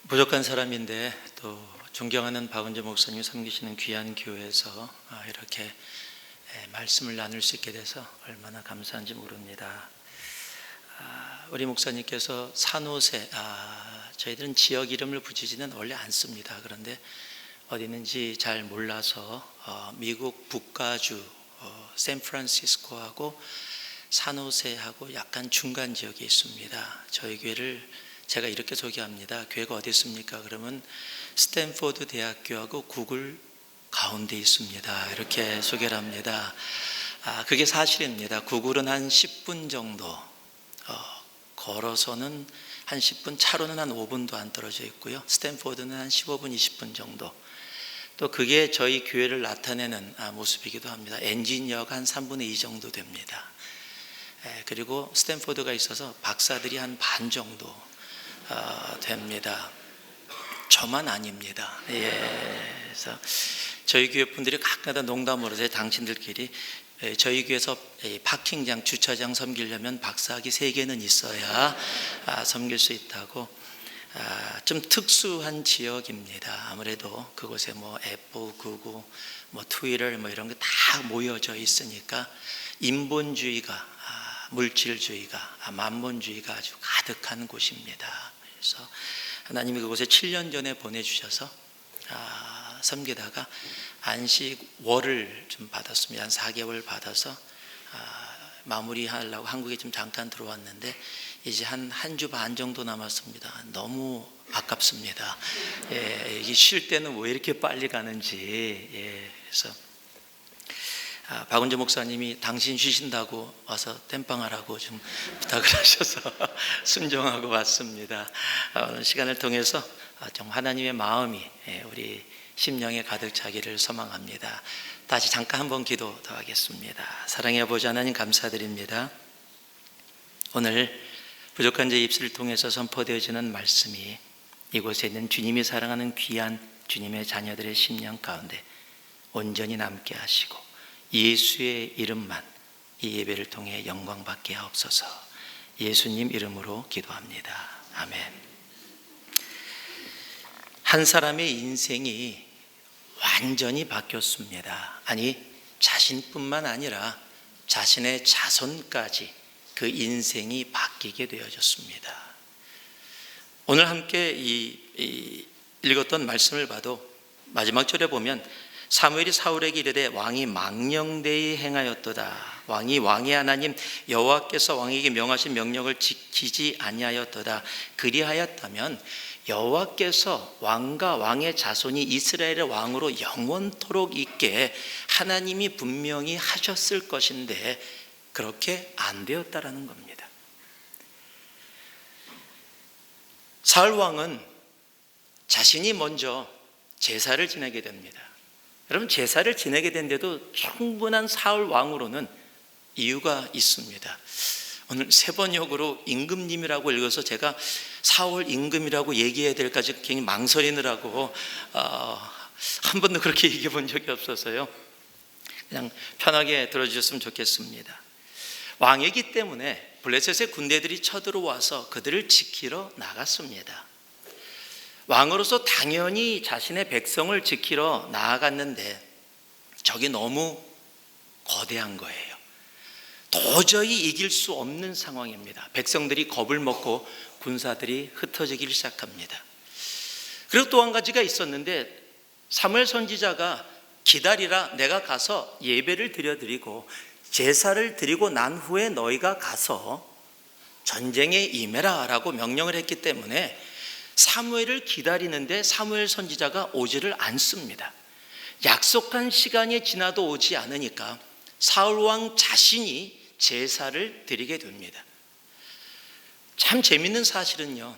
부족한 사람인데 또 존경하는 박은재 목사님 섬기시는 귀한 교회에서 이렇게 말씀을 나눌 수 있게 돼서 얼마나 감사한지 모릅니다. 우리 목사님께서 산호세, 저희들은 지역 이름을 붙이지는 원래 않습니다. 그런데 어디 있는지 잘 몰라서 미국 북가주 샌프란시스코하고 산호세하고 약간 중간 지역에 있습니다. 저희 교회를 제가 이렇게 소개합니다. 교회가 어디 있습니까? 그러면 스탠포드 대학교하고 구글 가운데 있습니다. 이렇게 소개를 합니다. 그게 사실입니다. 구글은 한 10분 정도, 걸어서는 한 10분, 차로는 한 5분도 안 떨어져 있고요. 스탠포드는 한 15분, 20분 정도. 또 그게 저희 교회를 나타내는 모습이기도 합니다. 엔지니어가 한 3분의 2 정도 됩니다. 그리고 스탠포드가 있어서 박사들이 한 반 정도 됩니다. 저만 아닙니다. 그래서 저희 교회 분들이 가끔가다 농담으로 당신들끼리 저희 교회에서 파킹장, 주차장 섬기려면 박사학위 3개는 있어야 섬길 수 있다고. 좀 특수한 지역입니다. 아무래도 그곳에 애플, 구글, 트위터 이런 게 다 모여져 있으니까 인본주의가, 물질주의가, 만본주의가 아주 가득한 곳입니다. 그래서 하나님이 그곳에 7년 전에 보내주셔서 섬기다가 안식월을 좀 받았습니다. 한 4개월 받아서 마무리하려고 한국에 좀 잠깐 들어왔는데 이제 한 주 반 정도 남았습니다. 너무 아깝습니다. 이게 쉴 때는 왜 이렇게 빨리 가는지. 그래서 박은재 목사님이 당신 쉬신다고 와서 땜빵하라고 좀 부탁을 하셔서 순종하고 왔습니다. 오늘 시간을 통해서 좀 하나님의 마음이 우리 심령에 가득 차기를 소망합니다. 다시 잠깐 한번 기도 더 하겠습니다. 사랑의 아버지 하나님 감사드립니다. 오늘 부족한 제 입술을 통해서 선포되어지는 말씀이 이곳에 있는 주님이 사랑하는 귀한 주님의 자녀들의 심령 가운데 온전히 남게 하시고 예수의 이름만 이 예배를 통해 영광 받게 하옵소서. 예수님 이름으로 기도합니다. 아멘. 한 사람의 인생이 완전히 바뀌었습니다. 아니, 자신뿐만 아니라 자신의 자손까지 그 인생이 바뀌게 되어졌습니다. 오늘 함께 읽었던 말씀을 봐도 마지막 절에 보면 사무엘이 사울에게 이르되 왕이 망령되이 행하였도다. 왕이 왕의 하나님 여호와께서 왕에게 명하신 명령을 지키지 아니하였도다. 그리하였다면 여호와께서 왕과 왕의 자손이 이스라엘의 왕으로 영원토록 있게 하나님이 분명히 하셨을 것인데 그렇게 안 되었다라는 겁니다. 사울 왕은 자신이 먼저 제사를 지내게 됩니다. 여러분, 제사를 지내게 된데도 충분한 사울 왕으로는 이유가 있습니다. 오늘 세 번역으로 임금님이라고 읽어서 제가 사울 임금이라고 얘기해야 될까지 굉장히 망설이느라고 한 번도 그렇게 얘기해 본 적이 없어서요. 그냥 편하게 들어주셨으면 좋겠습니다. 왕이기 때문에 블레셋의 군대들이 쳐들어와서 그들을 지키러 나갔습니다. 왕으로서 당연히 자신의 백성을 지키러 나아갔는데 저게 너무 거대한 거예요. 도저히 이길 수 없는 상황입니다. 백성들이 겁을 먹고 군사들이 흩어지기 시작합니다. 그리고 또 한 가지가 있었는데 사무엘 선지자가 기다리라, 내가 가서 예배를 드려드리고 제사를 드리고 난 후에 너희가 가서 전쟁에 임해라 라고 명령을 했기 때문에 사무엘을 기다리는데 사무엘 선지자가 오지를 않습니다. 약속한 시간이 지나도 오지 않으니까 사울 왕 자신이 제사를 드리게 됩니다. 참 재밌는 사실은요,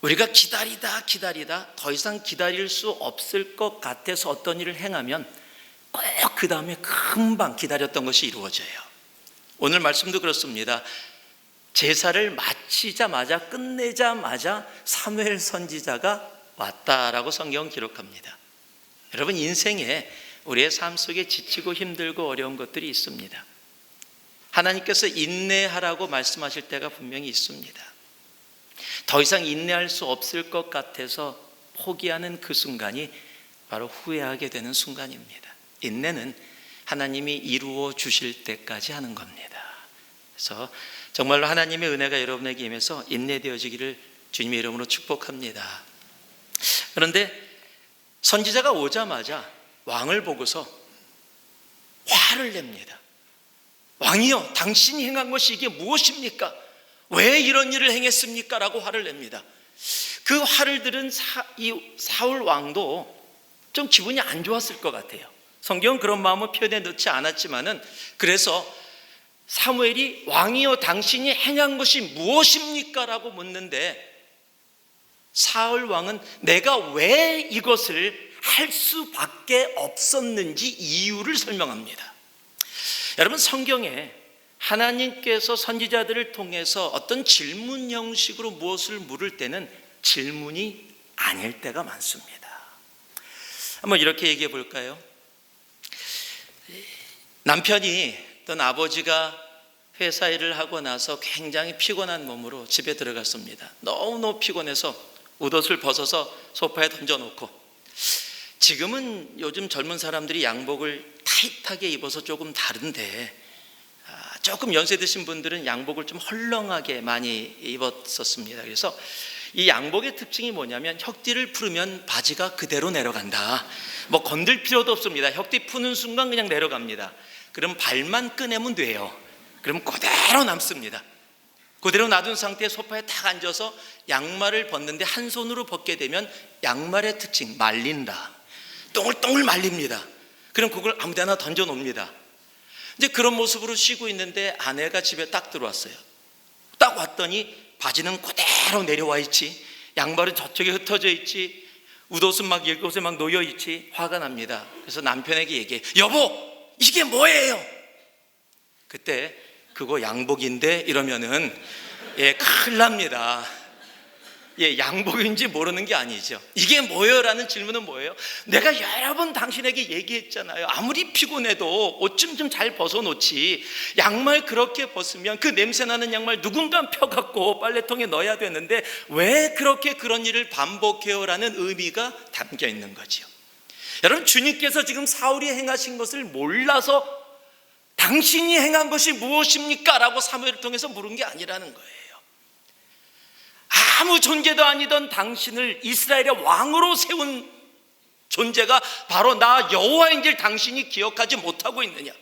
우리가 기다리다 더 이상 기다릴 수 없을 것 같아서 어떤 일을 행하면 꼭 그 다음에 금방 기다렸던 것이 이루어져요. 오늘 말씀도 그렇습니다. 제사를 마치자마자 끝내자마자 사무엘 선지자가 왔다라고 성경은 기록합니다. 여러분, 인생에 우리의 삶 속에 지치고 힘들고 어려운 것들이 있습니다. 하나님께서 인내하라고 말씀하실 때가 분명히 있습니다. 더 이상 인내할 수 없을 것 같아서 포기하는 그 순간이 바로 후회하게 되는 순간입니다. 인내는 하나님이 이루어 주실 때까지 하는 겁니다. 그래서 정말로 하나님의 은혜가 여러분에게 임해서 인내되어지기를 주님의 이름으로 축복합니다. 그런데 선지자가 오자마자 왕을 보고서 화를 냅니다. 왕이여, 당신이 행한 것이 이게 무엇입니까? 왜 이런 일을 행했습니까? 라고 화를 냅니다. 그 화를 들은 이 사울 왕도 좀 기분이 안 좋았을 것 같아요. 성경은 그런 마음을 표현해 놓지 않았지만은, 그래서 사무엘이 왕이여 당신이 행한 것이 무엇입니까? 라고 묻는데 사울 왕은 내가 왜 이것을 할 수밖에 없었는지 이유를 설명합니다. 여러분, 성경에 하나님께서 선지자들을 통해서 어떤 질문 형식으로 무엇을 물을 때는 질문이 아닐 때가 많습니다. 한번 이렇게 얘기해 볼까요? 남편이 또는 아버지가 회사 일을 하고 나서 굉장히 피곤한 몸으로 집에 들어갔습니다. 너무너무 피곤해서 옷을 벗어서 소파에 던져놓고, 지금은 요즘 젊은 사람들이 양복을 타이트하게 입어서 조금 다른데, 조금 연세 드신 분들은 양복을 좀 헐렁하게 많이 입었었습니다. 그래서 이 양복의 특징이 뭐냐면 혁띠를 풀으면 바지가 그대로 내려간다. 뭐 건들 필요도 없습니다. 혁띠 푸는 순간 그냥 내려갑니다. 그럼 발만 꺼내면 돼요. 그럼 그대로 남습니다. 그대로 놔둔 상태에 소파에 딱 앉아서 양말을 벗는데 한 손으로 벗게 되면 양말의 특징, 말린다. 동글동글 말립니다. 그럼 그걸 아무 데나 던져 놓습니다. 이제 그런 모습으로 쉬고 있는데 아내가 집에 딱 들어왔어요. 딱 왔더니 바지는 그대로 내려와 있지, 양말은 저쪽에 흩어져 있지, 웃옷은 막 이곳에 막 놓여 있지. 화가 납니다. 그래서 남편에게 얘기해. 여보, 이게 뭐예요? 그때 그거 양복인데 이러면은 큰일 납니다. 양복인지 모르는 게 아니죠. 이게 뭐예요? 라는 질문은 뭐예요? 내가 여러 번 당신에게 얘기했잖아요. 아무리 피곤해도 옷 좀 잘 벗어놓지, 양말 그렇게 벗으면 그 냄새나는 양말 누군가 펴갖고 빨래통에 넣어야 되는데 왜 그렇게 그런 일을 반복해요? 라는 의미가 담겨 있는 거죠. 여러분, 주님께서 지금 사울이 행하신 것을 몰라서 당신이 행한 것이 무엇입니까? 라고 사무엘을 통해서 물은 게 아니라는 거예요. 아무 존재도 아니던 당신을 이스라엘의 왕으로 세운 존재가 바로 나 여호와인 줄 당신이 기억하지 못하고 있느냐?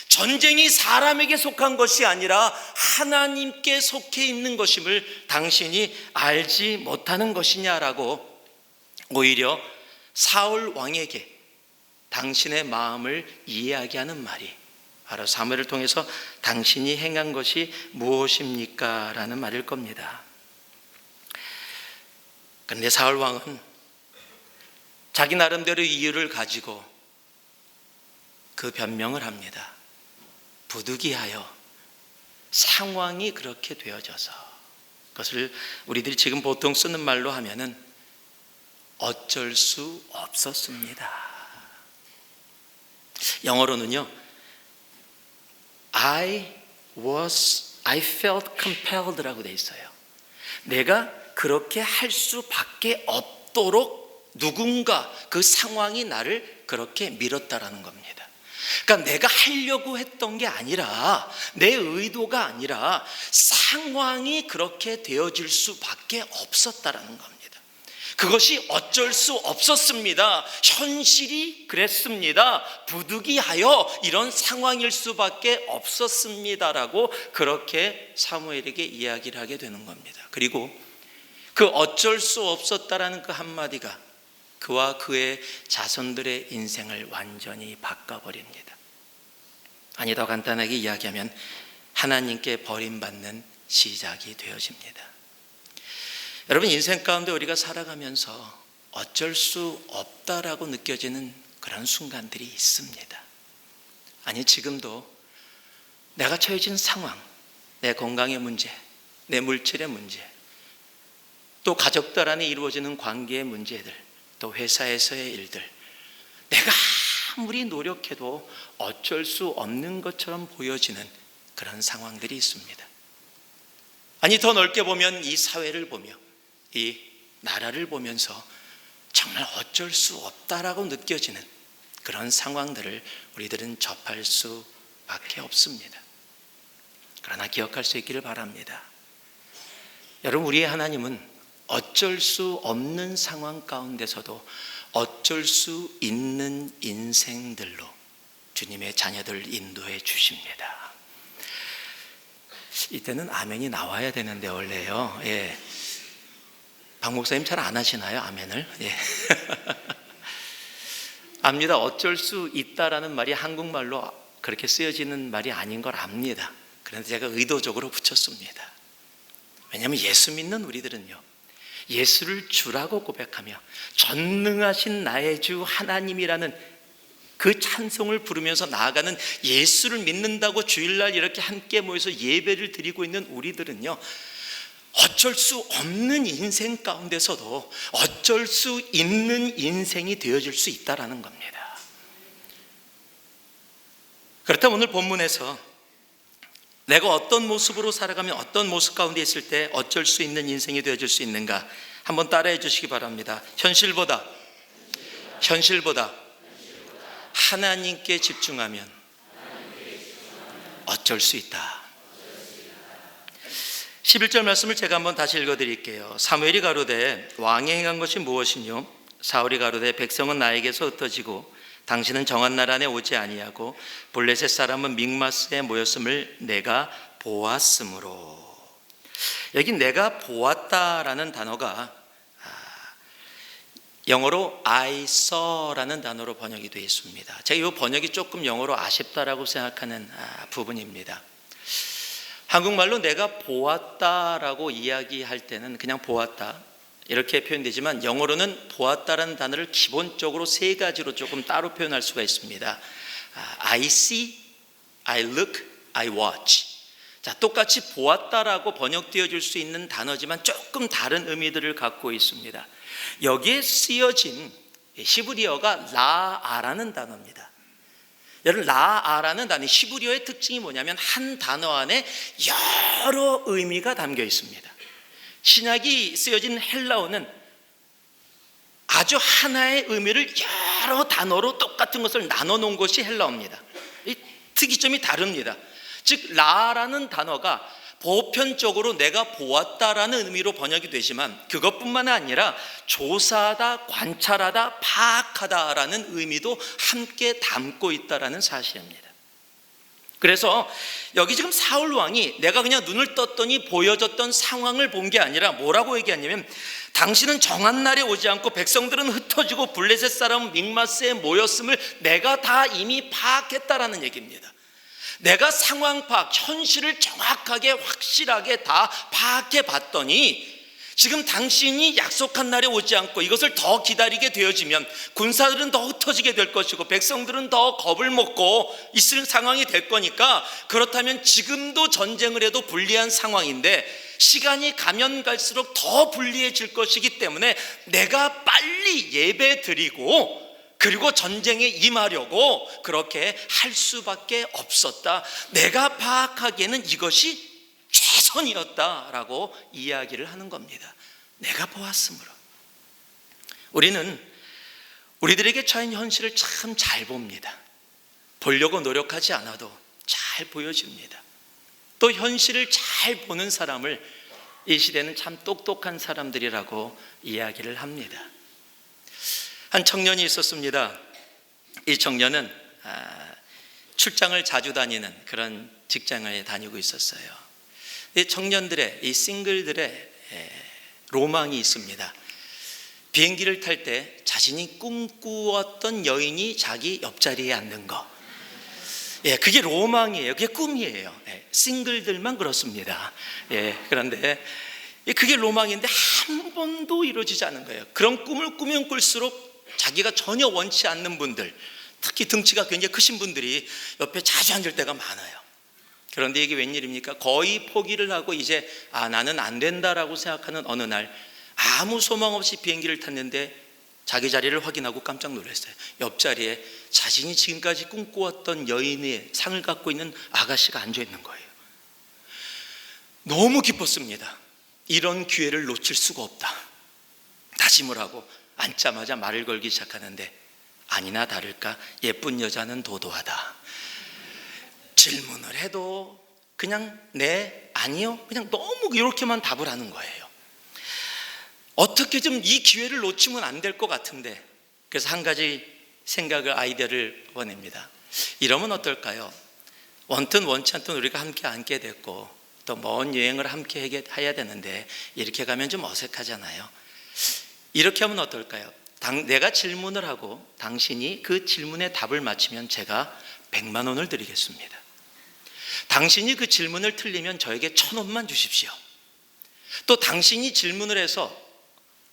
전쟁이 사람에게 속한 것이 아니라 하나님께 속해 있는 것임을 당신이 알지 못하는 것이냐라고 오히려 사울 왕에게 당신의 마음을 이야기하는 말이 바로 사무엘을 통해서 당신이 행한 것이 무엇입니까? 라는 말일 겁니다. 그런데 사울 왕은 자기 나름대로 이유를 가지고 그 변명을 합니다. 부득이하여 상황이 그렇게 되어져서, 그것을 우리들이 지금 보통 쓰는 말로 하면은 어쩔 수 없었습니다. 영어로는요, I felt compelled라고 돼 있어요. 내가 그렇게 할 수밖에 없도록 누군가, 그 상황이 나를 그렇게 밀었다라는 겁니다. 그러니까 내가 하려고 했던 게 아니라, 내 의도가 아니라 상황이 그렇게 되어질 수밖에 없었다라는 겁니다. 그것이 어쩔 수 없었습니다. 현실이 그랬습니다. 부득이하여 이런 상황일 수밖에 없었습니다라고 그렇게 사무엘에게 이야기를 하게 되는 겁니다. 그리고 그 어쩔 수 없었다라는 그 한마디가 그와 그의 자손들의 인생을 완전히 바꿔버립니다. 아니, 더 간단하게 이야기하면 하나님께 버림받는 시작이 되어집니다. 여러분, 인생 가운데 우리가 살아가면서 어쩔 수 없다라고 느껴지는 그런 순간들이 있습니다. 아니, 지금도 내가 처해진 상황, 내 건강의 문제, 내 물질의 문제, 또 가족들 안에 이루어지는 관계의 문제들, 또 회사에서의 일들, 내가 아무리 노력해도 어쩔 수 없는 것처럼 보여지는 그런 상황들이 있습니다. 아니, 더 넓게 보면 이 사회를 보며 이 나라를 보면서 정말 어쩔 수 없다라고 느껴지는 그런 상황들을 우리들은 접할 수밖에 없습니다. 그러나 기억할 수 있기를 바랍니다. 여러분, 우리의 하나님은 어쩔 수 없는 상황 가운데서도 어쩔 수 있는 인생들로 주님의 자녀들 인도해 주십니다. 이때는 아멘이 나와야 되는데 원래요. 예. 박 목사님 잘 안 하시나요? 아멘을? 예. 압니다. 어쩔 수 있다라는 말이 한국말로 그렇게 쓰여지는 말이 아닌 걸 압니다. 그런데 제가 의도적으로 붙였습니다. 왜냐하면 예수 믿는 우리들은요, 예수를 주라고 고백하며 전능하신 나의 주 하나님이라는 그 찬송을 부르면서 나아가는, 예수를 믿는다고 주일날 이렇게 함께 모여서 예배를 드리고 있는 우리들은요, 어쩔 수 없는 인생 가운데서도 어쩔 수 있는 인생이 되어질 수 있다는 겁니다. 그렇다면 오늘 본문에서 내가 어떤 모습으로 살아가면, 어떤 모습 가운데 있을 때 어쩔 수 있는 인생이 되어질 수 있는가, 한번 따라해 주시기 바랍니다. 현실보다 하나님께 집중하면 어쩔 수 있다. 11절 말씀을 제가 한번 다시 읽어드릴게요. 사무엘이 가로되 왕이 행한 것이 무엇이뇨? 사울이 가로되 백성은 나에게서 흩어지고 당신은 정한 날 안에 오지 아니하고 블레셋 사람은 믹마스에 모였음을 내가 보았으므로. 여기 내가 보았다라는 단어가 영어로 I saw라는 단어로 번역이 되어 있습니다. 제가 이 번역이 조금 영어로 아쉽다라고 생각하는 부분입니다. 한국말로 내가 보았다라고 이야기할 때는 그냥 보았다 이렇게 표현되지만, 영어로는 보았다라는 단어를 기본적으로 세 가지로 조금 따로 표현할 수가 있습니다. I see, I look, I watch. 자, 똑같이 보았다라고 번역되어질 수 있는 단어지만 조금 다른 의미들을 갖고 있습니다. 여기에 쓰여진 히브리어가 라아라는 단어입니다. 여러분, 라아라는 단어, 히브리어의 특징이 뭐냐면 한 단어 안에 여러 의미가 담겨 있습니다. 신약이 쓰여진 헬라어는 아주 하나의 의미를 여러 단어로 똑같은 것을 나눠 놓은 것이 헬라어입니다. 이 특이점이 다릅니다. 즉 라라는 단어가 보편적으로 내가 보았다라는 의미로 번역이 되지만, 그것뿐만 아니라 조사하다, 관찰하다, 파악하다라는 의미도 함께 담고 있다라는 사실입니다. 그래서 여기 지금 사울 왕이 내가 그냥 눈을 떴더니 보여졌던 상황을 본 게 아니라 뭐라고 얘기하냐면, 당신은 정한 날에 오지 않고 백성들은 흩어지고 블레셋 사람은 믹마스에 모였음을 내가 다 이미 파악했다라는 얘기입니다. 내가 상황 파악, 현실을 정확하게 확실하게 다 파악해 봤더니 지금 당신이 약속한 날에 오지 않고 이것을 더 기다리게 되어지면 군사들은 더 흩어지게 될 것이고 백성들은 더 겁을 먹고 있을 상황이 될 거니까, 그렇다면 지금도 전쟁을 해도 불리한 상황인데 시간이 가면 갈수록 더 불리해질 것이기 때문에 내가 빨리 예배 드리고 그리고 전쟁에 임하려고 그렇게 할 수밖에 없었다. 내가 파악하기에는 이것이 최선이었다라고 이야기를 하는 겁니다. 내가 보았으므로. 우리는 우리들에게 처한 현실을 참 잘 봅니다. 보려고 노력하지 않아도 잘 보여집니다. 또 현실을 잘 보는 사람을 이 시대는 참 똑똑한 사람들이라고 이야기를 합니다. 한 청년이 있었습니다. 이 청년은 출장을 자주 다니는 그런 직장을 다니고 있었어요. 이 청년들의, 이 싱글들의 로망이 있습니다. 비행기를 탈 때 자신이 꿈꾸었던 여인이 자기 옆자리에 앉는 거. 그게 로망이에요. 그게 꿈이에요. 싱글들만 그렇습니다. 그런데 그게 로망인데 한 번도 이루어지지 않은 거예요. 그런 꿈을 꾸면 꿀수록 자기가 전혀 원치 않는 분들, 특히 등치가 굉장히 크신 분들이 옆에 자주 앉을 때가 많아요. 그런데 이게 웬일입니까? 거의 포기를 하고 이제 나는 안 된다라고 생각하는 어느 날, 아무 소망 없이 비행기를 탔는데 자기 자리를 확인하고 깜짝 놀랐어요. 옆자리에 자신이 지금까지 꿈꾸었던 여인의 상을 갖고 있는 아가씨가 앉아 있는 거예요. 너무 기뻤습니다. 이런 기회를 놓칠 수가 없다. 다짐을 하고 앉자마자 말을 걸기 시작하는데 아니나 다를까 예쁜 여자는 도도하다. 질문을 해도 그냥 네, 아니요, 그냥 너무 이렇게만 답을 하는 거예요. 어떻게 좀 이 기회를 놓치면 안 될 것 같은데, 그래서 한 가지 생각을, 아이디어를 보냅니다. 이러면 어떨까요? 원튼 원치 않든 우리가 함께 앉게 됐고 또 먼 여행을 함께 해야 되는데 이렇게 가면 좀 어색하잖아요. 이렇게 하면 어떨까요? 내가 질문을 하고 당신이 그 질문에 답을 맞히면 제가 100만 원을 드리겠습니다. 당신이 그 질문을 틀리면 저에게 1,000원만 주십시오. 또 당신이 질문을 해서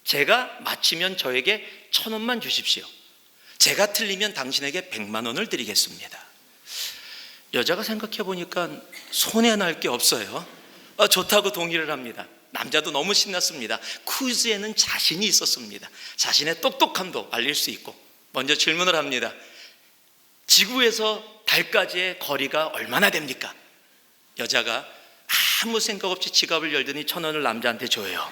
제가 맞히면 저에게 1,000원만 주십시오. 제가 틀리면 당신에게 100만 원을 드리겠습니다. 여자가 생각해 보니까 손해날 게 없어요. 좋다고 동의를 합니다. 남자도 너무 신났습니다. 퀴즈에는 자신이 있었습니다. 자신의 똑똑함도 알릴 수 있고 먼저 질문을 합니다. 지구에서 달까지의 거리가 얼마나 됩니까? 여자가 아무 생각 없이 지갑을 열더니 1,000원을 남자한테 줘요.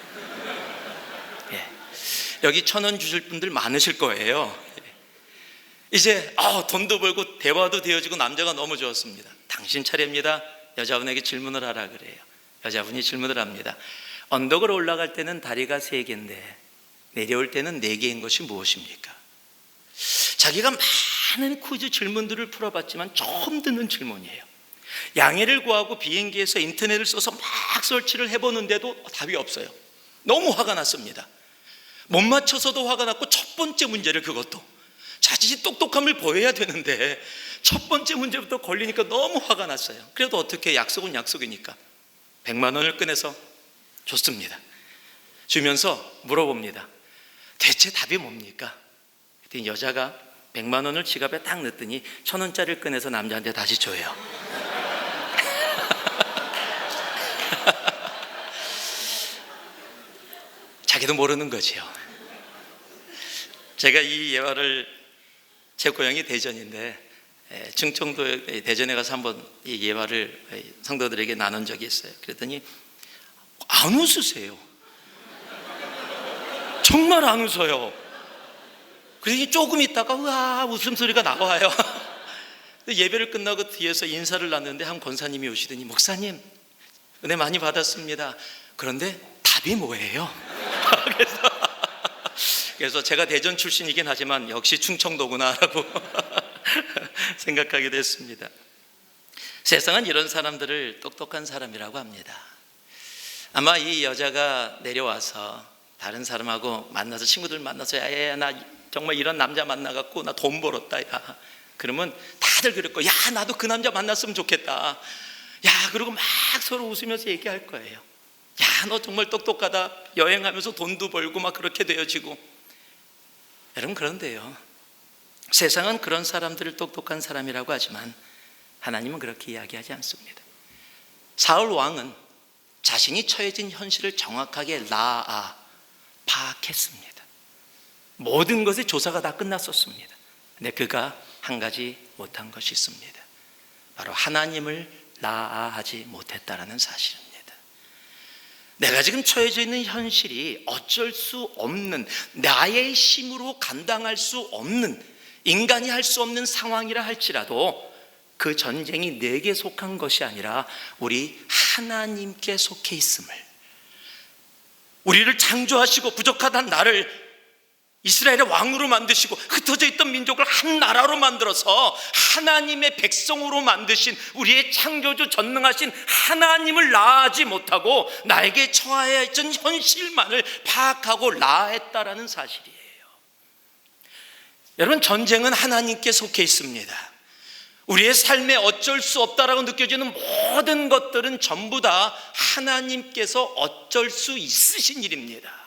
여기 1,000원 주실 분들 많으실 거예요. 이제 돈도 벌고 대화도 되어지고 남자가 너무 좋았습니다. 당신 차례입니다. 여자분에게 질문을 하라 그래요. 여자분이 질문을 합니다. 언덕을 올라갈 때는 다리가 3개인데 내려올 때는 4개인 것이 무엇입니까? 자기가 많은 퀴즈 질문들을 풀어봤지만 처음 듣는 질문이에요. 양해를 구하고 비행기에서 인터넷을 써서 막 설치를 해보는데도 답이 없어요. 너무 화가 났습니다. 못 맞춰서도 화가 났고 첫 번째 문제를, 그것도 자신이 똑똑함을 보여야 되는데 첫 번째 문제부터 걸리니까 너무 화가 났어요. 그래도 어떻게, 약속은 약속이니까 100만 원을 꺼내서 줬습니다. 주면서 물어봅니다. 대체 답이 뭡니까? 그랬더니 여자가 100만 원을 지갑에 딱 넣더니 1,000원짜리를 꺼내서 남자한테 다시 줘요. 자기도 모르는 거지요. 제가 이 예화를, 제 고향이 대전인데 충청도 대전에 가서 한번 이 예화를 성도들에게 나눈 적이 있어요. 그랬더니 안 웃으세요. 정말 안 웃어요. 그러니 조금 있다가 우와 웃음소리가 나와요. 예배를 끝나고 뒤에서 인사를 나눴는데 한 권사님이 오시더니 목사님 은혜 많이 받았습니다. 그런데 답이 뭐예요? 그래서 제가 대전 출신이긴 하지만 역시 충청도구나라고 생각하게 됐습니다. 세상은 이런 사람들을 똑똑한 사람이라고 합니다. 아마 이 여자가 내려와서 다른 사람하고 만나서, 친구들 만나서 야야야 나 정말 이런 남자 만나갖고 나 돈 벌었다 야, 그러면 다들 그럴 거예요. 야 나도 그 남자 만났으면 좋겠다. 야, 그리고 막 서로 웃으면서 얘기할 거예요. 야 너 정말 똑똑하다. 여행하면서 돈도 벌고 막 그렇게 되어지고. 여러분, 그런데요, 세상은 그런 사람들을 똑똑한 사람이라고 하지만 하나님은 그렇게 이야기하지 않습니다. 사울 왕은 자신이 처해진 현실을 정확하게 파악했습니다. 모든 것의 조사가 다 끝났었습니다. 근데 그가 한 가지 못한 것이 있습니다. 바로 하나님을 라아하지 못했다라는 사실입니다. 내가 지금 처해져 있는 현실이 어쩔 수 없는, 나의 힘으로 감당할 수 없는, 인간이 할 수 없는 상황이라 할지라도 그 전쟁이 내게 속한 것이 아니라 우리 하나님께 속해 있음을, 우리를 창조하시고 부족하단 나를 이스라엘의 왕으로 만드시고 흩어져 있던 민족을 한 나라로 만들어서 하나님의 백성으로 만드신 우리의 창조주 전능하신 하나님을 라하지 못하고 나에게 처하여 있던 현실만을 파악하고 라했다라는 사실이에요. 여러분, 전쟁은 하나님께 속해 있습니다. 우리의 삶에 어쩔 수 없다라고 느껴지는 모든 것들은 전부 다 하나님께서 어쩔 수 있으신 일입니다.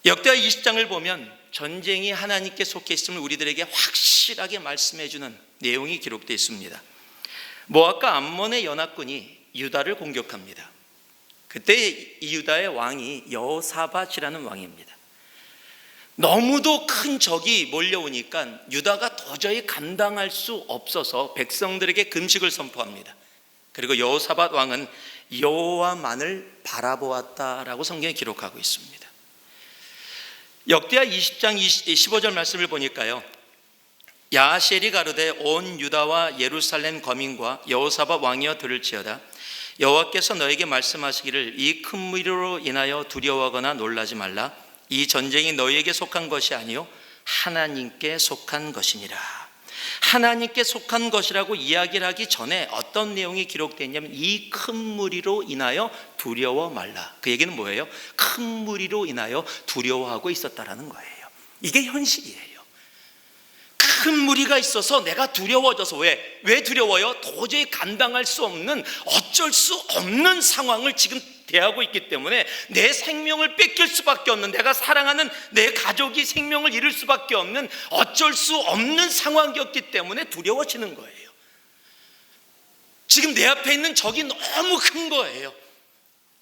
역대하 20장을 보면 전쟁이 하나님께 속해 있음을 우리들에게 확실하게 말씀해 주는 내용이 기록되어 있습니다. 모압과 암몬의 연합군이 유다를 공격합니다. 그때 이 유다의 왕이 여호사밧이라는 왕입니다. 너무도 큰 적이 몰려오니까 유다가 도저히 감당할 수 없어서 백성들에게 금식을 선포합니다. 그리고 여호사밧 왕은 여호와만을 바라보았다라고 성경에 기록하고 있습니다. 역대하 20장 15절 말씀을 보니까요, 야하시엘이 가로되 온 유다와 예루살렘 거민과 여호사밧 왕이여 들을지어다. 여호와께서 너에게 말씀하시기를 이 큰 무리로 인하여 두려워하거나 놀라지 말라. 이 전쟁이 너희에게 속한 것이 아니요 하나님께 속한 것이니라. 하나님께 속한 것이라고 이야기를 하기 전에 어떤 내용이 기록되어 있냐면 이 큰 무리로 인하여 두려워 말라. 그 얘기는 뭐예요? 큰 무리로 인하여 두려워하고 있었다라는 거예요. 이게 현실이에요. 큰 무리가 있어서 내가 두려워져서 왜 두려워요? 도저히 감당할 수 없는, 어쩔 수 없는 상황을 지금 대하고 있기 때문에 내 생명을 뺏길 수밖에 없는, 내가 사랑하는 내 가족이 생명을 잃을 수밖에 없는 어쩔 수 없는 상황이었기 때문에 두려워지는 거예요. 지금 내 앞에 있는 적이 너무 큰 거예요.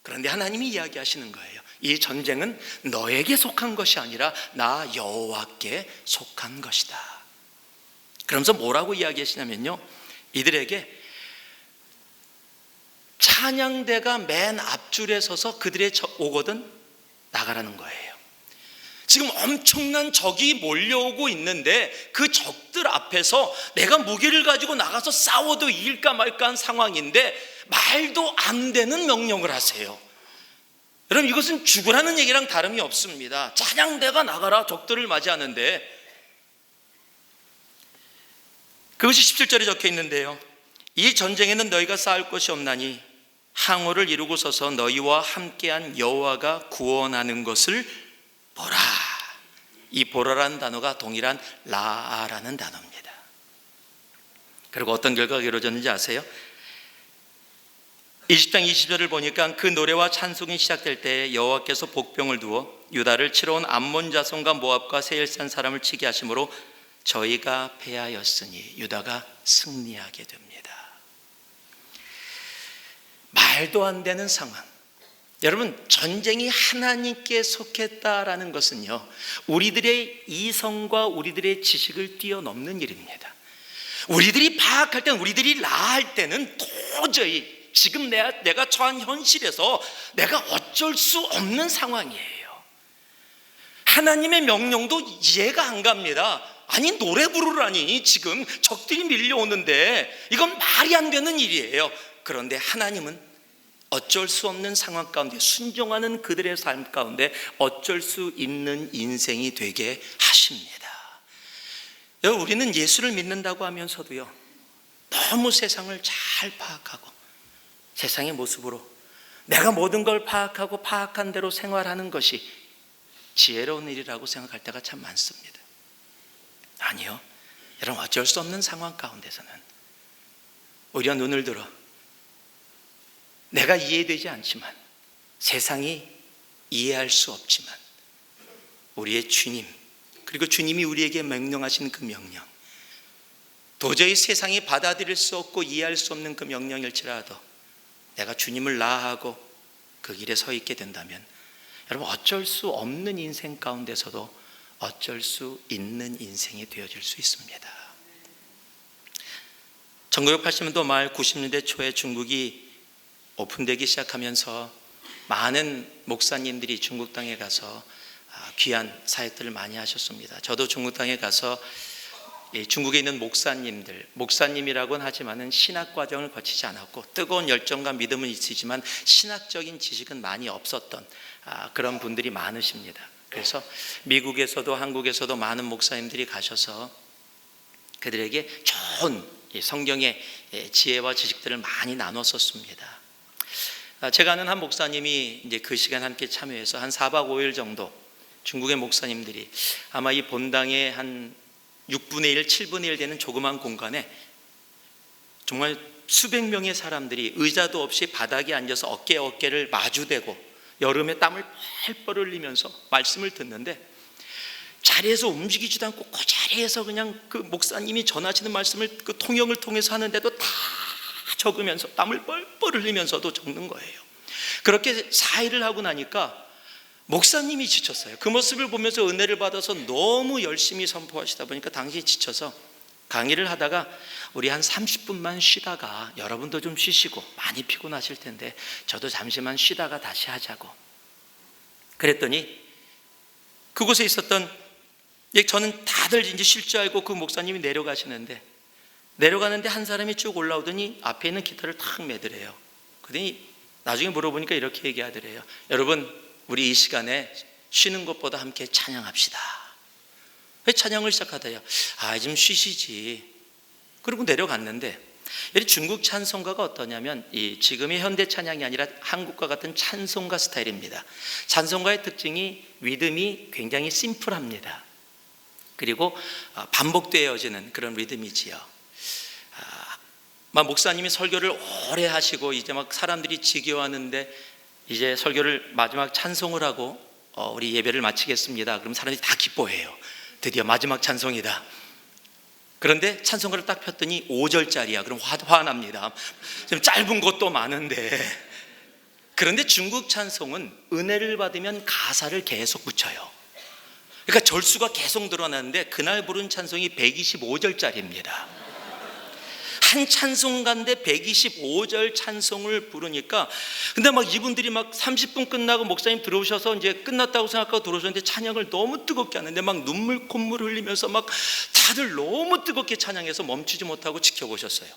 그런데 하나님이 이야기하시는 거예요. 이 전쟁은 너에게 속한 것이 아니라 나 여호와께 속한 것이다. 그러면서 뭐라고 이야기하시냐면요, 이들에게 찬양대가 맨 앞줄에 서서 그들의 오거든 나가라는 거예요. 지금 엄청난 적이 몰려오고 있는데 그 적들 앞에서 내가 무기를 가지고 나가서 싸워도 이길까 말까 한 상황인데 말도 안 되는 명령을 하세요. 여러분, 이것은 죽으라는 얘기랑 다름이 없습니다. 찬양대가 나가라, 적들을 맞이하는데. 그것이 17절에 적혀 있는데요, 이 전쟁에는 너희가 쌓을 것이 없나니 항우를 이루고 서서 너희와 함께한 여호와가 구원하는 것을 보라. 이 보라라는 단어가 동일한 라라는 단어입니다. 그리고 어떤 결과가 이루어졌는지 아세요? 20장 20절을 보니까 그 노래와 찬송이 시작될 때 여호와께서 복병을 두어 유다를 치러 온 암몬 자손과 모압과 세일산 사람을 치게 하심으로 저희가 패하였으니 유다가 승리하게 됩니다. 말도 안 되는 상황. 여러분, 전쟁이 하나님께 속했다라는 것은요, 우리들의 이성과 우리들의 지식을 뛰어넘는 일입니다. 우리들이 파악할 때는, 우리들이 라할 때는 도저히 지금 내가 처한 현실에서 내가 어쩔 수 없는 상황이에요. 하나님의 명령도 이해가 안 갑니다. 아니, 노래 부르라니, 지금 적들이 밀려오는데 이건 말이 안 되는 일이에요. 그런데 하나님은 어쩔 수 없는 상황 가운데 순종하는 그들의 삶 가운데 어쩔 수 있는 인생이 되게 하십니다. 여러분, 우리는 예수를 믿는다고 하면서도요, 너무 세상을 잘 파악하고 세상의 모습으로 내가 모든 걸 파악하고 파악한 대로 생활하는 것이 지혜로운 일이라고 생각할 때가 참 많습니다. 아니요, 여러분, 어쩔 수 없는 상황 가운데서는 우리가 눈을 들어 내가 이해되지 않지만, 세상이 이해할 수 없지만 우리의 주님, 그리고 주님이 우리에게 명령하신 그 명령, 도저히 세상이 받아들일 수 없고 이해할 수 없는 그 명령일지라도 내가 주님을 나아하고 그 길에 서 있게 된다면 여러분, 어쩔 수 없는 인생 가운데서도 어쩔 수 있는 인생이 되어질 수 있습니다. 1980년도 말 90년대 초에 중국이 오픈되기 시작하면서 많은 목사님들이 중국 땅에 가서 귀한 사역들을 많이 하셨습니다. 저도 중국 땅에 가서 중국에 있는 목사님이라고는 하지만은 신학 과정을 거치지 않았고 뜨거운 열정과 믿음은 있으지만 신학적인 지식은 많이 없었던 그런 분들이 많으십니다. 그래서 미국에서도 한국에서도 많은 목사님들이 가셔서 그들에게 좋은 성경의 지혜와 지식들을 많이 나눴었습니다. 제가 아는 한 목사님이 이제 그 시간 함께 참여해서 한 4박 5일 정도 중국의 목사님들이 아마 이 본당의 한 6분의 1, 7분의 1 되는 조그만 공간에 정말 수백 명의 사람들이 의자도 없이 바닥에 앉아서 어깨를 마주대고 여름에 땀을 펄펄 흘리면서 말씀을 듣는데 자리에서 움직이지도 않고 그 자리에서 그냥 그 목사님이 전하시는 말씀을 그 통역을 통해서 하는데도 다 적으면서 땀을 뻘뻘 흘리면서도 적는 거예요. 그렇게 4일을 하고 나니까 목사님이 지쳤어요. 그 모습을 보면서 은혜를 받아서 너무 열심히 선포하시다 보니까 당신이 지쳐서 강의를 하다가 우리 한 30분만 쉬다가 여러분도 좀 쉬시고 많이 피곤하실 텐데 저도 잠시만 쉬다가 다시 하자고 그랬더니 그곳에 있었던 저는 다들 이제 쉴 줄 알고 그 목사님이 내려가시는데 한 사람이 쭉 올라오더니 앞에 있는 기타를 탁 매더래요. 그러더니 나중에 물어보니까 이렇게 얘기하더래요. 여러분, 우리 이 시간에 쉬는 것보다 함께 찬양합시다. 왜 찬양을 시작하더래요? 좀 쉬시지. 그리고 내려갔는데 이 중국 찬송가가 어떠냐면 지금의 현대 찬양이 아니라 한국과 같은 찬송가 스타일입니다. 찬송가의 특징이 리듬이 굉장히 심플합니다. 그리고 반복되어지는 그런 리듬이지요. 목사님이 설교를 오래 하시고 이제 막 사람들이 지겨워하는데 이제 설교를 마지막 찬송을 하고 우리 예배를 마치겠습니다. 그럼 사람들이 다 기뻐해요. 드디어 마지막 찬송이다. 그런데 찬송가를 딱 폈더니 5절짜리야. 그럼 화납니다. 좀 짧은 것도 많은데. 그런데 중국 찬송은 은혜를 받으면 가사를 계속 붙여요. 그러니까 절수가 계속 늘어나는데 그날 부른 찬송이 125절짜리입니다. 한 찬송가인데 125절 찬송을 부르니까 근데 이분들이 30분 끝나고 목사님 들어오셔서 이제 끝났다고 생각하고 들어오셨는데 찬양을 너무 뜨겁게 하는데 눈물 콧물 흘리면서 다들 너무 뜨겁게 찬양해서 멈추지 못하고 지켜보셨어요.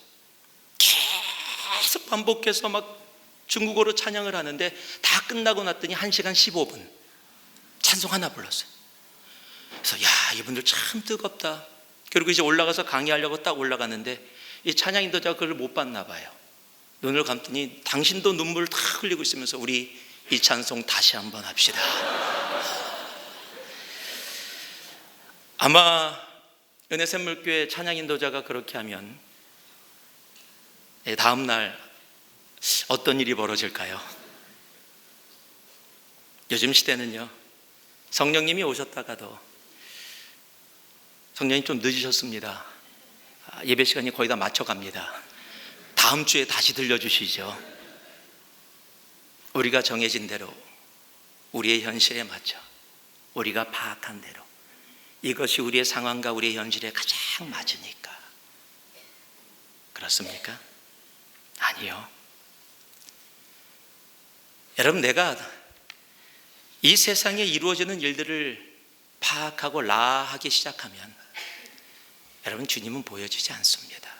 계속 반복해서 중국어로 찬양을 하는데 다 끝나고 났더니 1시간 15분 찬송 하나 불렀어요. 그래서 이분들 참 뜨겁다. 그리고 이제 올라가서 강의하려고 딱 올라갔는데 이 찬양 인도자가 그걸 못 봤나 봐요. 눈을 감더니 당신도 눈물을 다 흘리고 있으면서 우리 이 찬송 다시 한번 합시다. 아마 은혜샘물교회 찬양 인도자가 그렇게 하면 다음 날 어떤 일이 벌어질까요? 요즘 시대는요, 성령님이 오셨다가도 성령님 좀 늦으셨습니다. 예배 시간이 거의 다 맞춰갑니다. 다음 주에 다시 들려주시죠. 우리가 정해진 대로 우리의 현실에 맞춰 우리가 파악한 대로 이것이 우리의 상황과 우리의 현실에 가장 맞으니까. 그렇습니까? 아니요. 여러분, 내가 이 세상에 이루어지는 일들을 파악하고 라하기 시작하면 여러분, 주님은 보여지지 않습니다.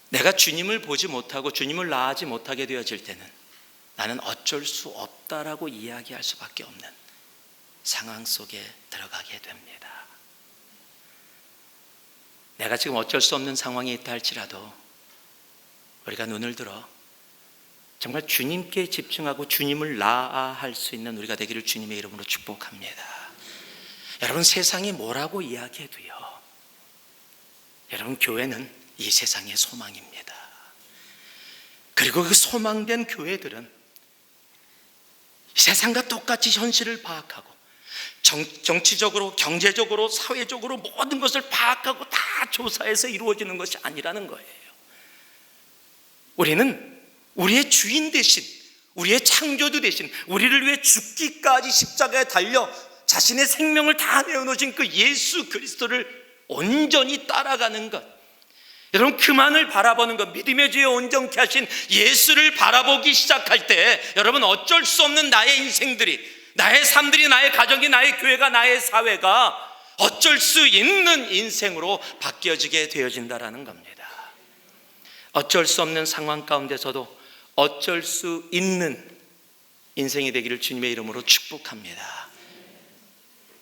내가 주님을 보지 못하고 주님을 라하지 못하게 되어질 때는 나는 어쩔 수 없다라고 이야기할 수밖에 없는 상황 속에 들어가게 됩니다. 내가 지금 어쩔 수 없는 상황에 있다 할지라도 우리가 눈을 들어 정말 주님께 집중하고 주님을 라할 수 있는 우리가 되기를 주님의 이름으로 축복합니다. 여러분, 세상이 뭐라고 이야기해도요, 여러분, 교회는 이 세상의 소망입니다. 그리고 그 소망된 교회들은 세상과 똑같이 현실을 파악하고 정치적으로, 경제적으로, 사회적으로 모든 것을 파악하고 다 조사해서 이루어지는 것이 아니라는 거예요. 우리는 우리의 주인 대신, 우리의 창조주 대신 우리를 위해 죽기까지 십자가에 달려 자신의 생명을 다 내어놓으신 그 예수 그리스도를 온전히 따라가는 것, 여러분, 그만을 바라보는 것, 믿음의 주에 온전케 하신 예수를 바라보기 시작할 때 여러분, 어쩔 수 없는 나의 인생들이, 나의 삶들이, 나의 가정이, 나의 교회가, 나의 사회가 어쩔 수 있는 인생으로 바뀌어지게 되어진다라는 겁니다. 어쩔 수 없는 상황 가운데서도 어쩔 수 있는 인생이 되기를 주님의 이름으로 축복합니다.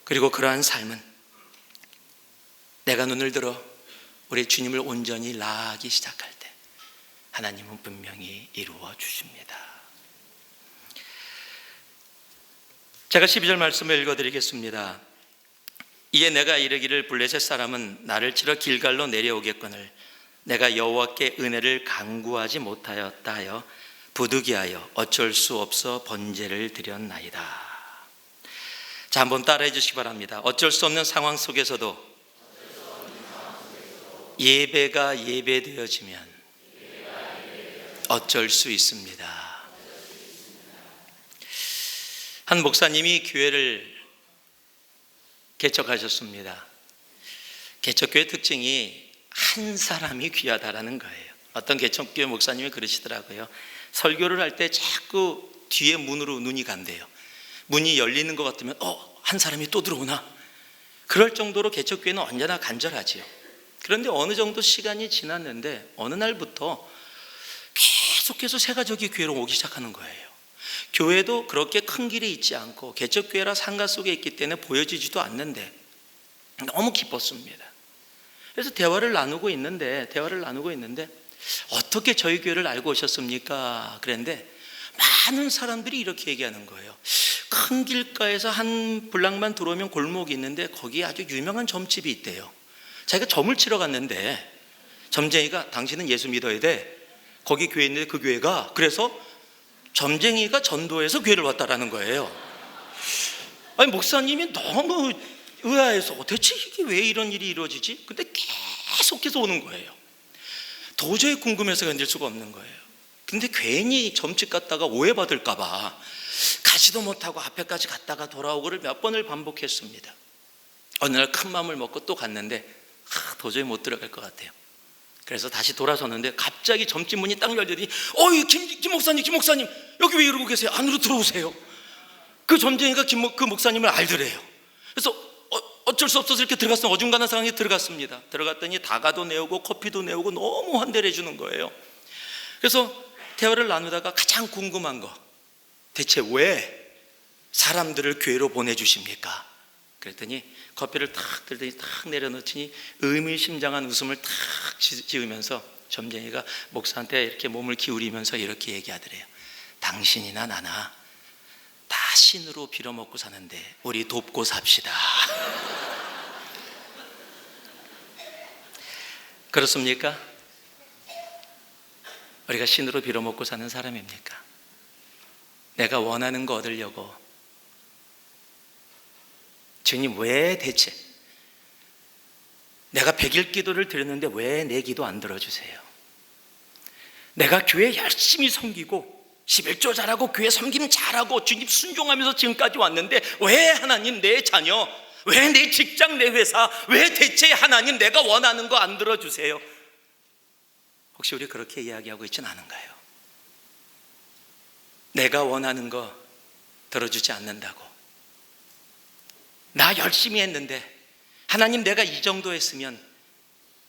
그리고 그러한 삶은 내가 눈을 들어 우리 주님을 온전히 라하기 시작할 때 하나님은 분명히 이루어 주십니다. 제가 12절 말씀을 읽어드리겠습니다. 이에 내가 이르기를 블레셋 사람은 나를 치러 길갈로 내려오겠거늘 내가 여호와께 은혜를 간구하지 못하였다 하여 부득이하여 어쩔 수 없어 번제를 드렸나이다. 자, 한번 따라해 주시기 바랍니다. 어쩔 수 없는 상황 속에서도 예배가 예배되어지면 어쩔 수 있습니다. 한 목사님이 교회를 개척하셨습니다. 개척교회 특징이 한 사람이 귀하다라는 거예요. 어떤 개척교회 목사님이 그러시더라고요. 설교를 할 때 자꾸 뒤에 문으로 눈이 간대요. 문이 열리는 것 같으면 한 사람이 또 들어오나? 그럴 정도로 개척교회는 언제나 간절하지요. 그런데 어느 정도 시간이 지났는데 어느 날부터 계속해서 새가족이 교회로 오기 시작하는 거예요. 교회도 그렇게 큰 길이 있지 않고 개척교회라 상가 속에 있기 때문에 보여지지도 않는데 너무 기뻤습니다. 그래서 대화를 나누고 있는데 어떻게 저희 교회를 알고 오셨습니까? 그랬는데 많은 사람들이 이렇게 얘기하는 거예요. 큰 길가에서 한 블락만 들어오면 골목이 있는데 거기에 아주 유명한 점집이 있대요. 자기가 점을 치러 갔는데 점쟁이가 당신은 예수 믿어야 돼. 거기 교회 있는데 그 교회가, 그래서 점쟁이가 전도해서 교회를 왔다라는 거예요. 아니 목사님이 너무 의아해서 대체 이게 왜 이런 일이 이루어지지? 근데 계속해서 오는 거예요. 도저히 궁금해서 견딜 수가 없는 거예요. 근데 괜히 점집 갔다가 오해받을까 봐 가지도 못하고 앞에까지 갔다가 돌아오고를 몇 번을 반복했습니다. 어느 날 큰 마음을 먹고 또 갔는데 도저히 못 들어갈 것 같아요. 그래서 다시 돌아섰는데 갑자기 점집 문이 딱 열리더니 김 목사님 여기 왜 이러고 계세요? 안으로 들어오세요. 그 점쟁이가 그 목사님을 알더래요. 그래서 어쩔 수 없어서 이렇게 들어갔어요. 어중간한 상황에 들어갔습니다. 들어갔더니 다가도 내오고 커피도 내오고 너무 환대를 해주는 거예요. 그래서 대화를 나누다가 가장 궁금한 거, 대체 왜 사람들을 교회로 보내주십니까? 그랬더니 커피를 탁 들더니 탁 내려놓더니 의미심장한 웃음을 탁 지으면서 점쟁이가 목사한테 이렇게 몸을 기울이면서 이렇게 얘기하더래요. 당신이나 나나 다 신으로 빌어먹고 사는데 우리 돕고 삽시다. 그렇습니까? 우리가 신으로 빌어먹고 사는 사람입니까? 내가 원하는 거 얻으려고 주님 왜 대체 내가 100일 기도를 드렸는데 왜 내 기도 안 들어주세요? 내가 교회 열심히 섬기고 11조 잘하고 교회 섬김 잘하고 주님 순종하면서 지금까지 왔는데 왜 하나님 내 자녀, 왜 내 직장, 내 회사, 왜 대체 하나님 내가 원하는 거 안 들어주세요? 혹시 우리 그렇게 이야기하고 있지는 않은가요? 내가 원하는 거 들어주지 않는다고. 나 열심히 했는데 하나님 내가 이 정도 했으면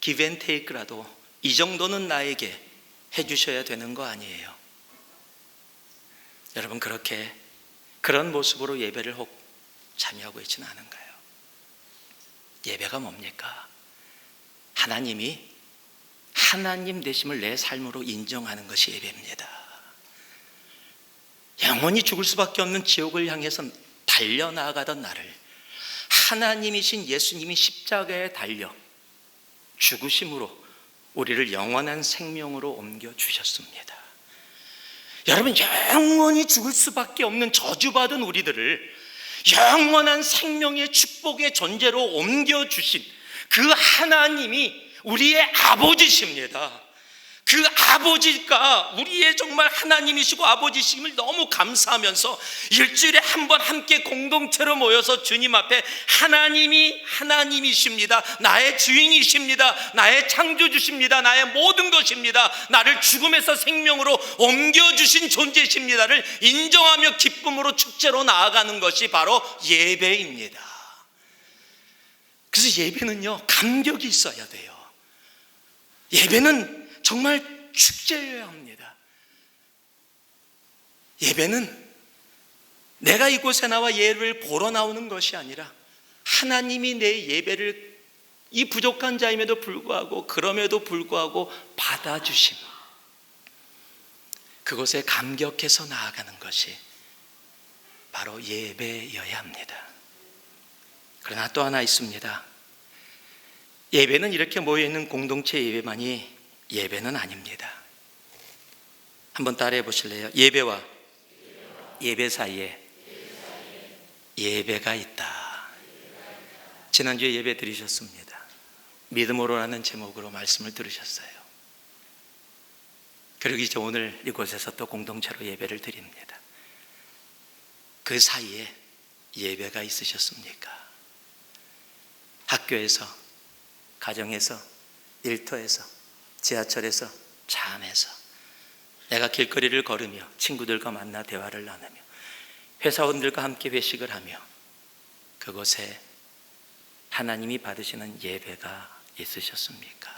give and take라도 이 정도는 나에게 해주셔야 되는 거 아니에요? 여러분 그런 모습으로 예배를 혹 참여하고 있지는 않은가요? 예배가 뭡니까? 하나님이 하나님 되심을 내 삶으로 인정하는 것이 예배입니다. 영원히 죽을 수밖에 없는 지옥을 향해서 달려나가던 나를 하나님이신 예수님이 십자가에 달려 죽으심으로 우리를 영원한 생명으로 옮겨주셨습니다. 여러분 영원히 죽을 수밖에 없는 저주받은 우리들을 영원한 생명의 축복의 존재로 옮겨주신 그 하나님이 우리의 아버지십니다. 그 아버지가 우리의 정말 하나님이시고 아버지심을 너무 감사하면서 일주일에 한 번 함께 공동체로 모여서 주님 앞에 하나님이 하나님이십니다. 나의 주인이십니다. 나의 창조주십니다. 나의 모든 것입니다. 나를 죽음에서 생명으로 옮겨주신 존재십니다를 인정하며 기쁨으로 축제로 나아가는 것이 바로 예배입니다. 그래서 예배는요 감격이 있어야 돼요. 예배는 정말 축제여야 합니다. 예배는 내가 이곳에 나와 예배를 보러 나오는 것이 아니라 하나님이 내 예배를 이 부족한 자임에도 불구하고 그럼에도 불구하고 받아주심, 그것에 감격해서 나아가는 것이 바로 예배여야 합니다. 그러나 또 하나 있습니다. 예배는 이렇게 모여있는 공동체 예배만이 예배는 아닙니다. 한번 따라해 보실래요? 예배와 예배 사이에 예배가 있다. 지난주에 예배 드리셨습니다. 믿음으로라는 제목으로 말씀을 들으셨어요. 그리고 이제 오늘 이곳에서 또 공동체로 예배를 드립니다. 그 사이에 예배가 있으셨습니까? 학교에서 가정에서, 일터에서, 지하철에서, 차 안에서, 내가 길거리를 걸으며 친구들과 만나 대화를 나누며 회사원들과 함께 회식을 하며 그곳에 하나님이 받으시는 예배가 있으셨습니까?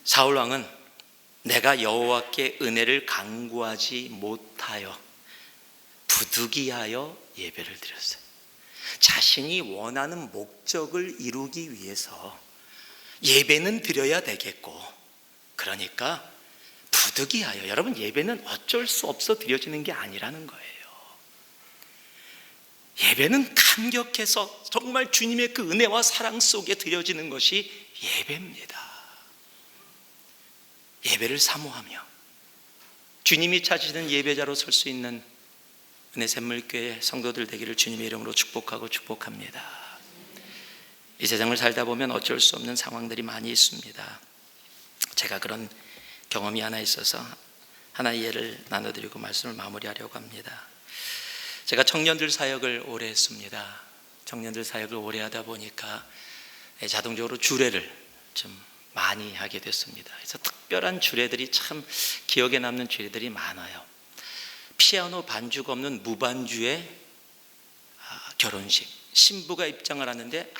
사울 왕은 내가 여호와께 은혜를 간구하지 못하여 부득이하여 예배를 드렸어요. 자신이 원하는 목적을 이루기 위해서 예배는 드려야 되겠고, 그러니까 부득이하여, 여러분 예배는 어쩔 수 없어 드려지는 게 아니라는 거예요. 예배는 감격해서 정말 주님의 그 은혜와 사랑 속에 드려지는 것이 예배입니다. 예배를 사모하며 주님이 찾으시는 예배자로 설 수 있는 은혜 샘물교회 성도들 되기를 주님의 이름으로 축복합니다. 이 세상을 살다 보면 어쩔 수 없는 상황들이 많이 있습니다. 제가 그런 경험이 하나 있어서 하나의 예를 나눠드리고 말씀을 마무리하려고 합니다. 제가 청년들 사역을 오래 했습니다. 청년들 사역을 오래 하다 보니까 자동적으로 주례를 좀 많이 하게 됐습니다. 그래서 특별한 주례들이 참 기억에 남는 주례들이 많아요. 피아노 반주가 없는 무반주의 결혼식, 신부가 입장을 하는데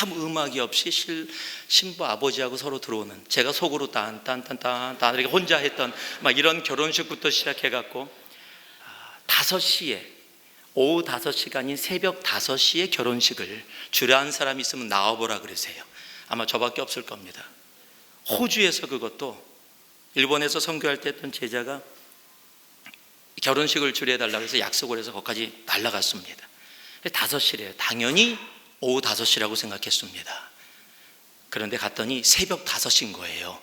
아무 음악이 없이 신부 아버지하고 서로 들어오는, 제가 속으로 딴딴딴딴 이렇게 혼자 했던 막 이런 결혼식부터 시작해갖고 5시에, 오후 5시가 아닌 새벽 5시에 결혼식을 주례한 사람이 있으면 나와보라 그러세요. 아마 저밖에 없을 겁니다. 호주에서, 그것도 일본에서 선교할 때 했던 제자가 결혼식을 주례해달라고 해서 약속을 해서 거기까지 날아갔습니다. 5시래요. 당연히 오후 5시라고 생각했습니다. 그런데 갔더니 새벽 5시인 거예요.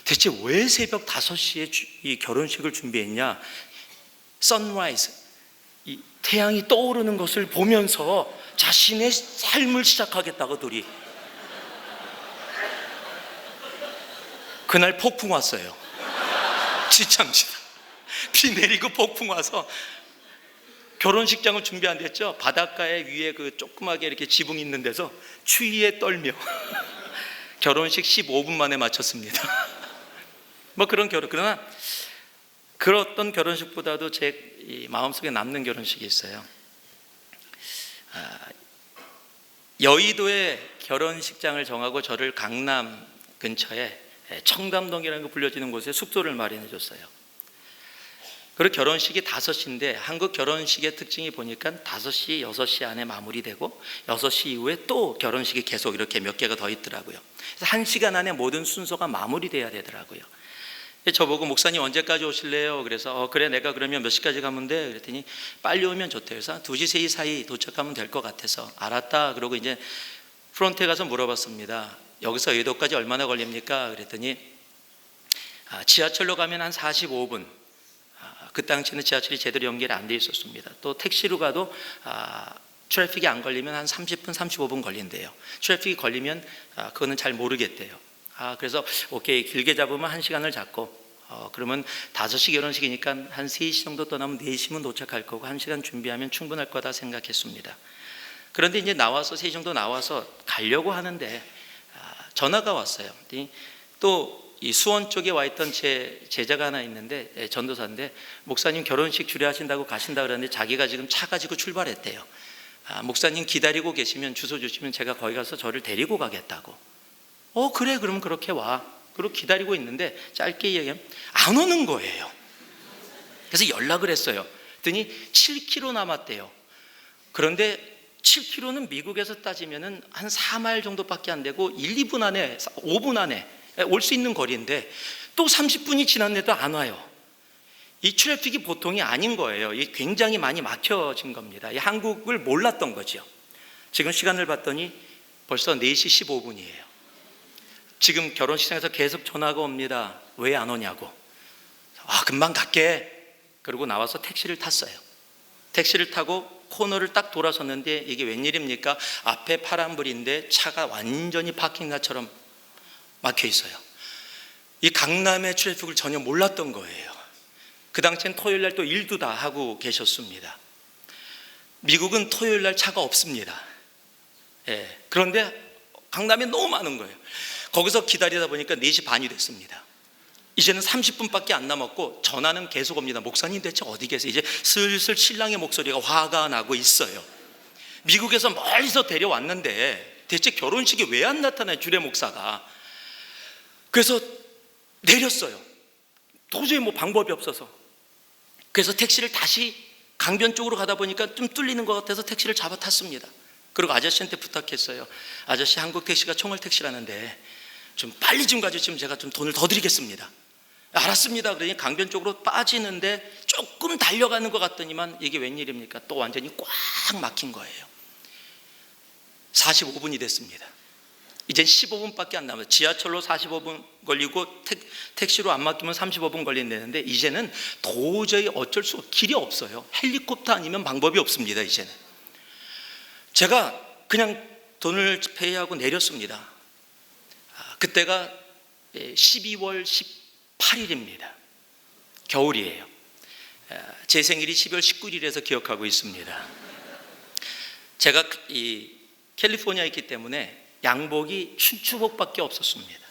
대체 왜 새벽 5시에 이 결혼식을 준비했냐? 선라이즈, 이 태양이 떠오르는 것을 보면서 자신의 삶을 시작하겠다고 둘이. 그날 폭풍 왔어요. 지참지다. 비 내리고 폭풍 와서 결혼식장을 준비 안 됐죠. 바닷가에 위에 그 조그맣게 이렇게 지붕 있는 데서 추위에 떨며 결혼식 15분 만에 마쳤습니다. 뭐 그런 그러나 그런 결혼식보다도 제 마음속에 남는 결혼식이 있어요. 여의도에 결혼식장을 정하고 저를 강남 근처에 청담동이라는 거 불려지는 곳에 숙소를 마련해 줬어요. 그리고 결혼식이 5시인데 한국 결혼식의 특징이 보니까 5시, 6시 안에 마무리되고 6시 이후에 또 결혼식이 계속 이렇게 몇 개가 더 있더라고요. 그래서 1시간 안에 모든 순서가 마무리돼야 되더라고요. 저보고 목사님 언제까지 오실래요? 그래서 그래, 내가 그러면 몇 시까지 가면 돼? 그랬더니 빨리 오면 좋대요. 그래서 2시, 3시 사이 도착하면 될 것 같아서 알았다. 그러고 이제 프론트에 가서 물어봤습니다. 여기서 의도까지 얼마나 걸립니까? 그랬더니 지하철로 가면 한 45분. 그 당시에는 지하철이 제대로 연결이 안 돼 있었습니다. 또 택시로 가도 트래픽이 안 걸리면 한 30분, 35분 걸린대요. 트래픽이 걸리면 그거는 잘 모르겠대요. 그래서 오케이, 길게 잡으면 1시간을 잡고 그러면 5시 결혼식이니까 한 3시 정도 떠나면 4시면 도착할 거고 1시간 준비하면 충분할 거다 생각했습니다. 그런데 이제 나와서 3시 정도 나와서 가려고 하는데 전화가 왔어요. 또 이 수원 쪽에 와 있던 제 제자가 하나 있는데, 전도사인데, 목사님 결혼식 주례하신다고 가신다 그러는데 자기가 지금 차 가지고 출발했대요. 목사님 기다리고 계시면 주소 주시면 제가 거기 가서 저를 데리고 가겠다고. 그래, 그러면 그렇게 와. 그리고 기다리고 있는데 짧게 얘기하면 안 오는 거예요. 그래서 연락을 했어요. 그랬더니 7km 남았대요. 그런데 7km는 미국에서 따지면 한 4마일 정도밖에 안 되고 1, 2분 안에, 5분 안에 올 수 있는 거리인데 또 30분이 지났는데도 안 와요. 이 트래픽이 보통이 아닌 거예요. 이 굉장히 많이 막혀진 겁니다. 이 한국을 몰랐던 거죠. 지금 시간을 봤더니 벌써 4시 15분이에요. 지금 결혼식장에서 계속 전화가 옵니다. 왜 안 오냐고. 금방 갈게. 그러고 나와서 택시를 탔어요. 택시를 타고 코너를 딱 돌아섰는데 이게 웬일입니까? 앞에 파란불인데 차가 완전히 파킹plat처럼 막혀 있어요. 이 강남의 트래픽을 전혀 몰랐던 거예요. 그 당시엔 토요일 날 또 일도 다 하고 계셨습니다. 미국은 토요일 날 차가 없습니다. 예. 그런데 강남에 너무 많은 거예요. 거기서 기다리다 보니까 4시 반이 됐습니다. 이제는 30분밖에 안 남았고 전화는 계속 옵니다. 목사님 대체 어디 계세요? 이제 슬슬 신랑의 목소리가 화가 나고 있어요. 미국에서 멀리서 데려왔는데 대체 결혼식에 왜 안 나타나요? 주례 목사가. 그래서 내렸어요. 도저히 뭐 방법이 없어서. 그래서 택시를 다시 강변 쪽으로 가다 보니까 좀 뚫리는 것 같아서 택시를 잡아 탔습니다. 그리고 아저씨한테 부탁했어요. 아저씨, 한국 택시가 총알 택시라는데 좀 빨리 좀 가주시면 제가 좀 돈을 더 드리겠습니다. 알았습니다. 그러니 강변 쪽으로 빠지는데 조금 달려가는 것 같더니만 이게 웬일입니까? 또 완전히 꽉 막힌 거예요. 45분이 됐습니다. 이젠 15분밖에 안 남았어요. 지하철로 45분 걸리고 택시로 안 막히면 35분 걸린다는데 이제는 도저히 어쩔 수 없어요. 길이 없어요. 헬리콥터 아니면 방법이 없습니다. 이제는 제가 그냥 돈을 페이하고 내렸습니다. 그때가 12월 18일입니다. 겨울이에요. 제 생일이 12월 19일에서 기억하고 있습니다. 제가 이 캘리포니아에 있기 때문에 양복이 춘추복밖에 없었습니다.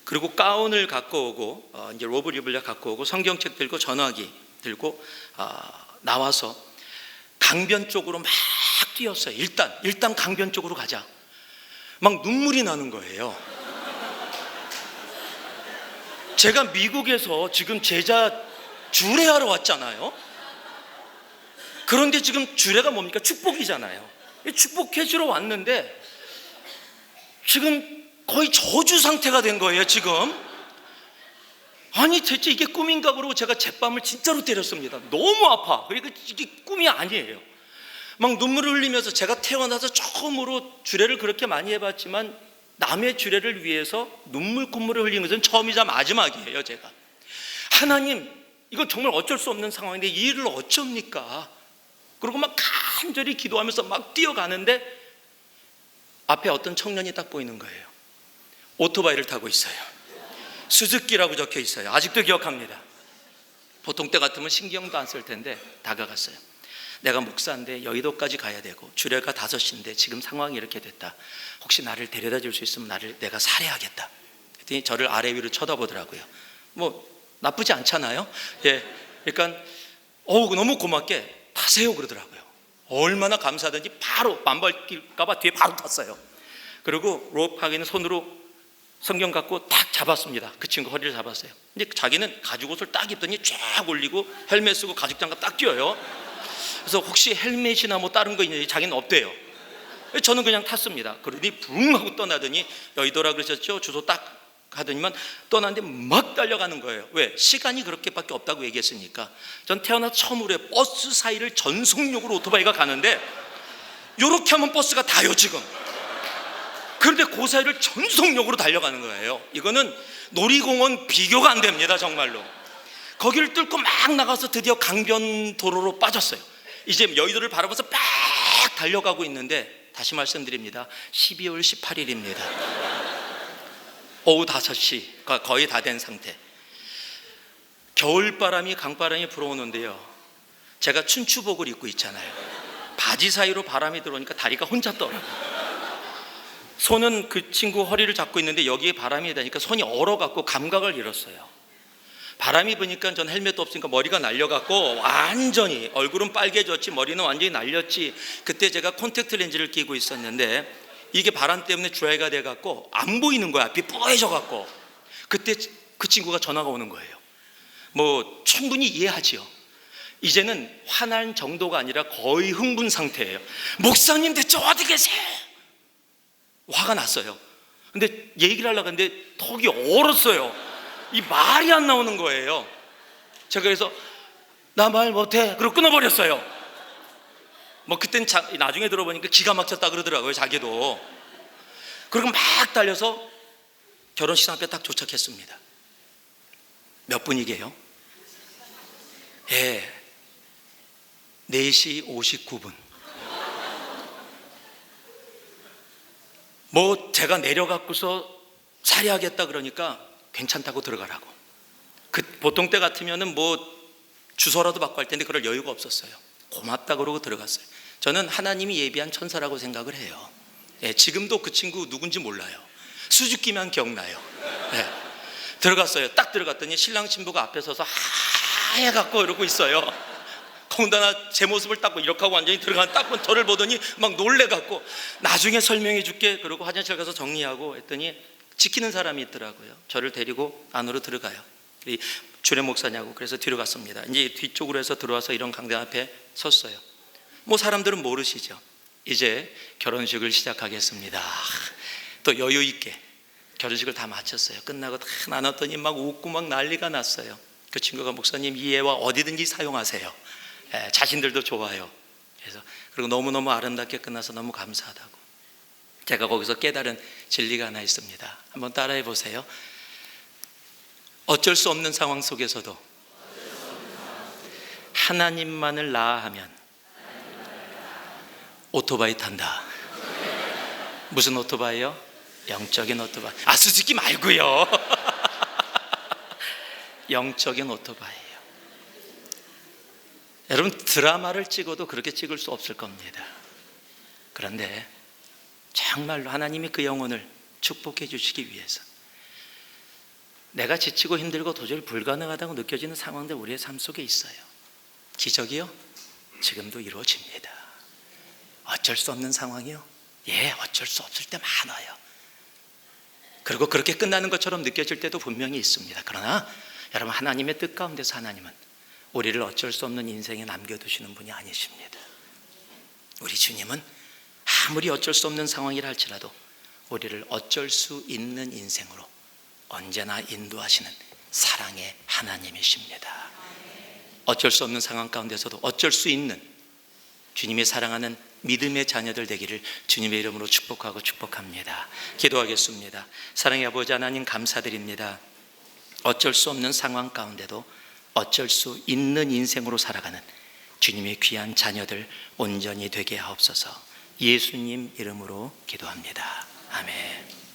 그리고 가운을 갖고 오고 이제 로브 리블레 갖고 오고 성경책 들고 전화기 들고 나와서 강변 쪽으로 막 뛰었어요. 일단 강변 쪽으로 가자. 막 눈물이 나는 거예요. 제가 미국에서 지금 제자 주례하러 왔잖아요. 그런데 지금 주례가 뭡니까? 축복이잖아요. 축복해 주러 왔는데 지금 거의 저주 상태가 된 거예요. 지금 아니 대체 이게 꿈인가 그러고 제가 제뺨을 진짜로 때렸습니다. 너무 아파. 그러니까 이게 꿈이 아니에요. 막 눈물을 흘리면서 제가 태어나서 처음으로 주례를 그렇게 많이 해봤지만 남의 주례를 위해서 눈물콧물을 흘린 것은 처음이자 마지막이에요. 제가 하나님, 이건 정말 어쩔 수 없는 상황인데 이 일을 어쩝니까? 그리고 막 간절히 기도하면서 막 뛰어가는데 앞에 어떤 청년이 딱 보이는 거예요. 오토바이를 타고 있어요. 수즈키라고 적혀 있어요. 아직도 기억합니다. 보통 때 같으면 신경도 안 쓸 텐데 다가갔어요. 내가 목사인데 여의도까지 가야 되고 주례가 5시인데 지금 상황이 이렇게 됐다. 혹시 나를 데려다 줄 수 있으면 내가 살해하겠다. 그랬더니 저를 아래 위로 쳐다보더라고요. 뭐 나쁘지 않잖아요. 예, 그러니까 너무 고맙게 타세요 그러더라고요. 얼마나 감사하든지 바로 만발길까봐 뒤에 바로 탔어요. 그리고 로프하기는 손으로 성경 갖고 탁 잡았습니다. 그 친구 허리를 잡았어요. 근데 자기는 가죽 옷을 딱 입더니 쫙 올리고 헬멧 쓰고 가죽 장갑 딱 끼워요. 그래서 혹시 헬멧이나 뭐 다른 거 있는지 자기는 없대요. 저는 그냥 탔습니다. 그러더니 붕 하고 떠나더니 여의도라 그러셨죠? 주소 딱 하더니만 떠나는데 막 달려가는 거예요. 왜? 시간이 그렇게밖에 없다고 얘기했으니까. 전 태어나서 처음으로 버스 사이를 전속력으로 오토바이가 가는데 이렇게 하면 버스가 다요 지금. 그런데 그 사이를 전속력으로 달려가는 거예요. 이거는 놀이공원 비교가 안 됩니다. 정말로. 거기를 뚫고 막 나가서 드디어 강변 도로로 빠졌어요. 이제 여의도를 바라보면서 빡 달려가고 있는데 다시 말씀드립니다. 12월 18일입니다. 오후 5시가 거의 다 된 상태. 겨울바람이 강바람이 불어오는데요. 제가 춘추복을 입고 있잖아요. 바지 사이로 바람이 들어오니까 다리가 혼자 떨어요. 손은 그 친구 허리를 잡고 있는데 여기에 바람이 되니까 손이 얼어갖고 감각을 잃었어요. 바람이 부니까 전 헬멧도 없으니까 머리가 날려갖고 완전히 얼굴은 빨개졌지 머리는 완전히 날렸지. 그때 제가 콘택트 렌즈를 끼고 있었는데 이게 바람 때문에 드라이가 돼갖고 안 보이는 거야. 앞이 뽀해져갖고. 그때 그 친구가 전화가 오는 거예요. 뭐 충분히 이해하지요. 이제는 화난 정도가 아니라 거의 흥분 상태예요. 목사님 대체 어디 계세요? 화가 났어요. 근데 얘기를 하려고 했는데 턱이 얼었어요. 이 말이 안 나오는 거예요. 제가 그래서 나 말 못해 그리고 끊어버렸어요. 뭐 그땐 나중에 들어보니까 기가 막혔다 그러더라고요. 자기도. 그리고 막 달려서 결혼식 앞에 딱 도착했습니다. 몇 분이게요? 예, 4시 59분. 뭐 제가 내려갖고서 살해하겠다 그러니까 괜찮다고 들어가라고. 보통 때 같으면은 뭐 주소라도 받고 할 텐데 그럴 여유가 없었어요. 고맙다 그러고 들어갔어요. 저는 하나님이 예비한 천사라고 생각을 해요. 예, 지금도 그 친구 누군지 몰라요. 수줍기만 기억나요. 예, 들어갔어요. 딱 들어갔더니 신랑 신부가 앞에 서서 하얘갖고 이러고 있어요. 더군다나 제 모습을 딱 이렇게 하고 완전히 들어간 딱 저를 보더니 막 놀래갖고 나중에 설명해 줄게 그러고 화장실 가서 정리하고 했더니 지키는 사람이 있더라고요. 저를 데리고 안으로 들어가요. 주례 목사냐고 그래서 뒤로 갔습니다. 이제 뒤쪽으로 해서 들어와서 이런 강당 앞에 섰어요. 뭐 사람들은 모르시죠. 이제 결혼식을 시작하겠습니다. 또 여유 있게 결혼식을 다 마쳤어요. 끝나고 다 나눴더니 막 웃고 막 난리가 났어요. 그 친구가 목사님 이 예화 어디든지 사용하세요. 예, 자신들도 좋아요. 그래서 그리고 너무너무 아름답게 끝나서 너무 감사하다고. 제가 거기서 깨달은 진리가 하나 있습니다. 한번 따라해 보세요. 어쩔 수 없는 상황 속에서도 하나님만을 나아하면 오토바이 탄다. 무슨 오토바이요? 영적인 오토바이. 아, 수수기 말고요. 영적인 오토바이예요. 여러분, 드라마를 찍어도 그렇게 찍을 수 없을 겁니다. 그런데 정말로 하나님이 그 영혼을 축복해 주시기 위해서 내가 지치고 힘들고 도저히 불가능하다고 느껴지는 상황들 우리의 삶 속에 있어요. 기적이요? 지금도 이루어집니다. 어쩔 수 없는 상황이요? 예, 어쩔 수 없을 때 많아요. 그리고 그렇게 끝나는 것처럼 느껴질 때도 분명히 있습니다. 그러나 여러분, 하나님의 뜻 가운데서 하나님은 우리를 어쩔 수 없는 인생에 남겨두시는 분이 아니십니다. 우리 주님은 아무리 어쩔 수 없는 상황이라 할지라도 우리를 어쩔 수 있는 인생으로 언제나 인도하시는 사랑의 하나님이십니다. 어쩔 수 없는 상황 가운데서도 어쩔 수 있는 주님이 사랑하는 믿음의 자녀들 되기를 주님의 이름으로 축복하고 축복합니다. 기도하겠습니다. 사랑의 아버지 하나님, 감사드립니다. 어쩔 수 없는 상황 가운데도 어쩔 수 있는 인생으로 살아가는 주님의 귀한 자녀들 온전히 되게 하옵소서. 예수님 이름으로 기도합니다. 아멘.